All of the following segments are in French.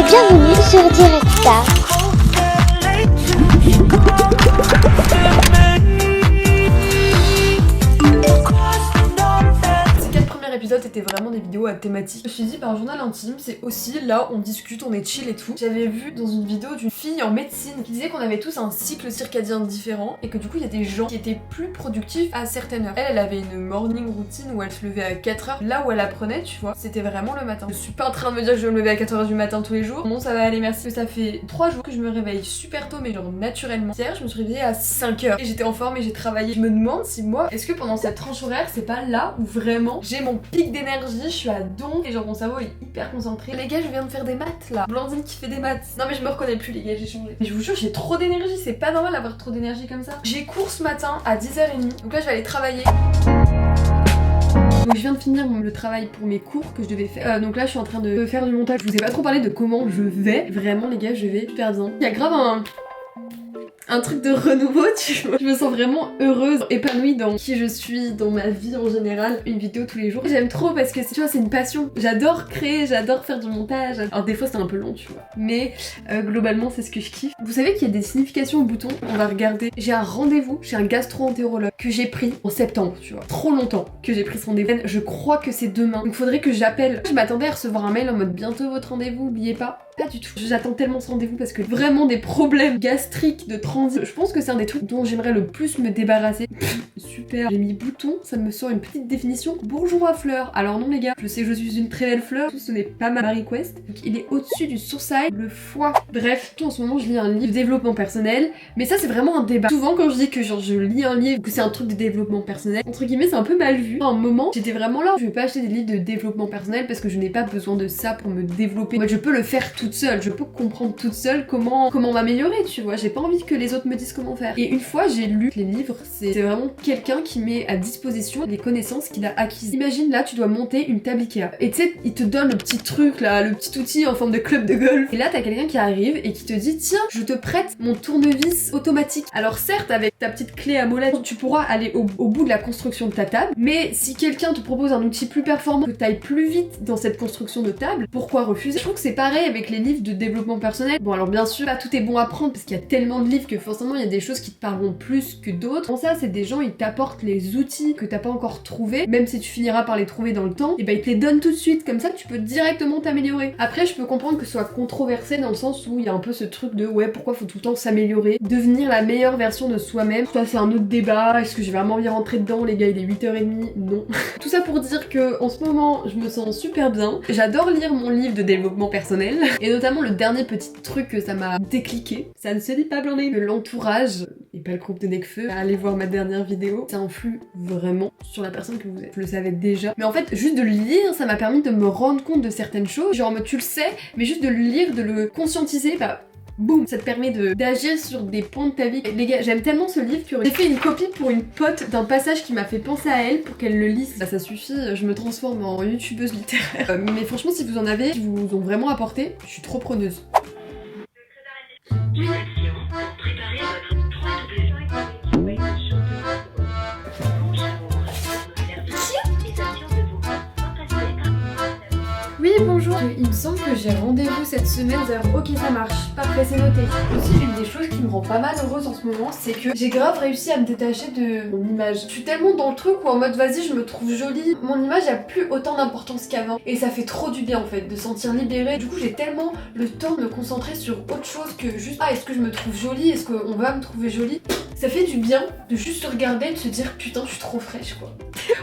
Bienvenue sur Direct Star. Épisodes étaient vraiment des vidéos à thématique. Je me suis dit, par journal intime, c'est aussi là, on discute, on est chill et tout. J'avais vu dans une vidéo d'une fille en médecine qui disait qu'on avait tous un cycle circadien différent et que du coup, il y a des gens qui étaient plus productifs à certaines heures. Elle avait une morning routine où elle se levait à 4h. Là où elle apprenait, tu vois, c'était vraiment le matin. Je suis pas en train de me dire que je vais me lever à 4h du matin tous les jours. Non, ça va aller, merci. Ça fait 3 jours que je me réveille super tôt, mais genre naturellement. Hier, je me suis réveillée à 5h et j'étais en forme et j'ai travaillé. Je me demande si moi, est-ce que pendant cette tranche horaire, c'est pas là où vraiment j'ai mon pic d'énergie, je suis à don et genre mon cerveau est hyper concentré. Les gars, je viens de faire des maths là. Blandine qui fait des maths. Non mais je me reconnais plus les gars, j'ai changé. Mais je vous jure, j'ai trop d'énergie, c'est pas normal d'avoir trop d'énergie comme ça. J'ai cours ce matin à 10h30. Donc là, je vais aller travailler. Donc je viens de finir le travail pour mes cours que je devais faire. Donc là je suis en train de faire du montage. Je vous ai pas trop parlé de comment je vais. Vraiment les gars, je vais super bien. Il y a grave un truc de renouveau, tu vois. Je me sens vraiment heureuse, épanouie dans qui je suis, dans ma vie en général. Une vidéo tous les jours. J'aime trop parce que tu vois, c'est une passion. J'adore créer, j'adore faire du montage. Alors des fois c'est un peu long, tu vois. Mais globalement c'est ce que je kiffe. Vous savez qu'il y a des significations au bouton. On va regarder. J'ai un rendez-vous chez un gastro-entérologue que j'ai pris en septembre, tu vois. Trop longtemps que j'ai pris ce rendez-vous. Je crois que c'est demain. Donc faudrait que j'appelle. Je m'attendais à recevoir un mail en mode bientôt votre rendez-vous, oubliez pas. Pas du tout. J'attends tellement ce rendez-vous parce que vraiment des problèmes gastriques de transit. Je pense que c'est un des trucs dont j'aimerais le plus me débarrasser. Super. J'ai mis bouton, ça me sort une petite définition bourgeois fleur. Alors non les gars, je sais que je suis une très belle fleur, ce n'est pas ma request. Donc il est au-dessus du sourcil, le foie. Bref, en ce moment je lis un livre de développement personnel, mais ça c'est vraiment un débat. Souvent quand je dis que genre je lis un livre, que c'est un truc de développement personnel, entre guillemets c'est un peu mal vu. À un moment, j'étais vraiment là, je vais pas acheter des livres de développement personnel parce que je n'ai pas besoin de ça pour me développer. Moi, je peux le faire toute seule, je peux comprendre toute seule comment m'améliorer, tu vois. J'ai pas envie que les autres me disent comment faire. Et une fois j'ai lu les livres, c'est vraiment quelqu'un qui met à disposition les connaissances qu'il a acquises. Imagine là, tu dois monter une table Ikea. Et tu sais, il te donne le petit truc là, le petit outil en forme de club de golf. Et là, t'as quelqu'un qui arrive et qui te dit tiens, je te prête mon tournevis automatique. Alors certes, avec ta petite clé à molette, tu pourras aller au bout de la construction de ta table. Mais si quelqu'un te propose un outil plus performant, que t'ailles plus vite dans cette construction de table, pourquoi refuser? Je trouve que c'est pareil avec les livres de développement personnel. Bon alors bien sûr, pas tout est bon à prendre parce qu'il y a tellement de livres que forcément il y a des choses qui te parleront plus que d'autres. Bon ça, c'est des gens, ils t'apportent les outils que t'as pas encore trouvés, même si tu finiras par les trouver dans le temps, et bah ils te les donnent tout de suite, comme ça tu peux directement t'améliorer. Après je peux comprendre que ce soit controversé dans le sens où il y a un peu ce truc de ouais pourquoi faut tout le temps s'améliorer, devenir la meilleure version de soi-même. Ça c'est un autre débat, est-ce que j'ai vraiment envie de rentrer dedans les gars, il est 8h30, non. Tout ça pour dire que en ce moment je me sens super bien, j'adore lire mon livre de développement personnel, et notamment le dernier petit truc que ça m'a décliqué, ça ne se dit pas blindé, que l'entourage, et pas le groupe de Necfeu, allez voir ma dernière vidéo, ça influe vraiment sur la personne que vous êtes. Je le savais déjà, mais en fait juste de le lire, ça m'a permis de me rendre compte de certaines choses, genre tu le sais, mais juste de le lire, de le conscientiser, bah boum, ça te permet d'agir sur des points de ta vie. Et les gars, j'aime tellement ce livre que j'ai fait une copie pour une pote d'un passage qui m'a fait penser à elle pour qu'elle le lise. Bah ça suffit, je me transforme en youtubeuse littéraire. Mais franchement, si vous en avez, qui vous ont vraiment apporté, je suis trop preneuse. Oui, bonjour. Il me semble que j'ai rendez-vous cette semaine vers ok ça marche, pas pressé noté. Aussi une des choses qui me rend pas mal heureuse en ce moment, c'est que j'ai grave réussi à me détacher de mon image. Je suis tellement dans le truc où en mode vas-y je me trouve jolie, mon image a plus autant d'importance qu'avant et ça fait trop du bien en fait de sentir libérée. Du coup j'ai tellement le temps de me concentrer sur autre chose que juste ah est-ce que je me trouve jolie, est-ce qu'on va me trouver jolie. Ça fait du bien de juste se regarder et de se dire putain je suis trop fraîche quoi.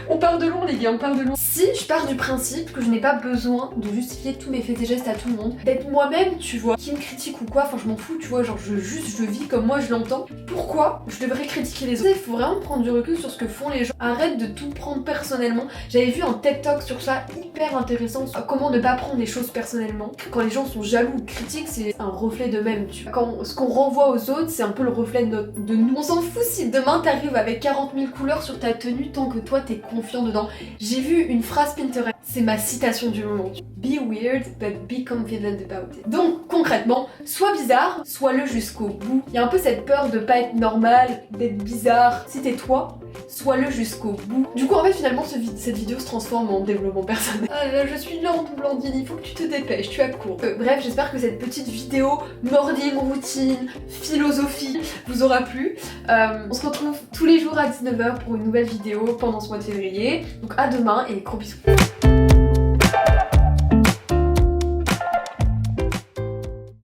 On part de long les gars, on part de long. Si je pars du principe que je n'ai pas besoin de justifier tous mes faits et gestes à tout le monde, d'être moi-même tu vois, qui me critique ou quoi, enfin je m'en fous tu vois, genre je vis comme moi je l'entends, pourquoi je devrais critiquer les autres? Il faut vraiment prendre du recul sur ce que font les gens, arrête de tout prendre personnellement. J'avais vu un TED Talk sur ça hyper intéressant, sur comment ne pas prendre les choses personnellement. Quand les gens sont jaloux ou critiques, c'est un reflet d'eux-mêmes tu vois. Quand ce qu'on renvoie aux autres c'est un peu le reflet de nous. On s'en fout si demain t'arrives avec 40 000 couleurs sur ta tenue tant que toi t'es confiant dedans. J'ai vu une phrase Pinterest, c'est ma citation du moment. Be weird but be confident about it. Donc concrètement, sois bizarre, sois-le jusqu'au bout. Il y a un peu cette peur de pas être normal, d'être bizarre. Si t'es toi, sois-le jusqu'au bout. Du coup, en fait, finalement, cette vidéo se transforme en développement personnel. Je suis lente, Blandine, il faut que tu te dépêches, tu as cours. Bref, j'espère que cette petite vidéo morning routine, philosophie, vous aura plu. On se retrouve tous les jours à 19h pour une nouvelle vidéo pendant ce mois de février. Donc à demain et gros bisous.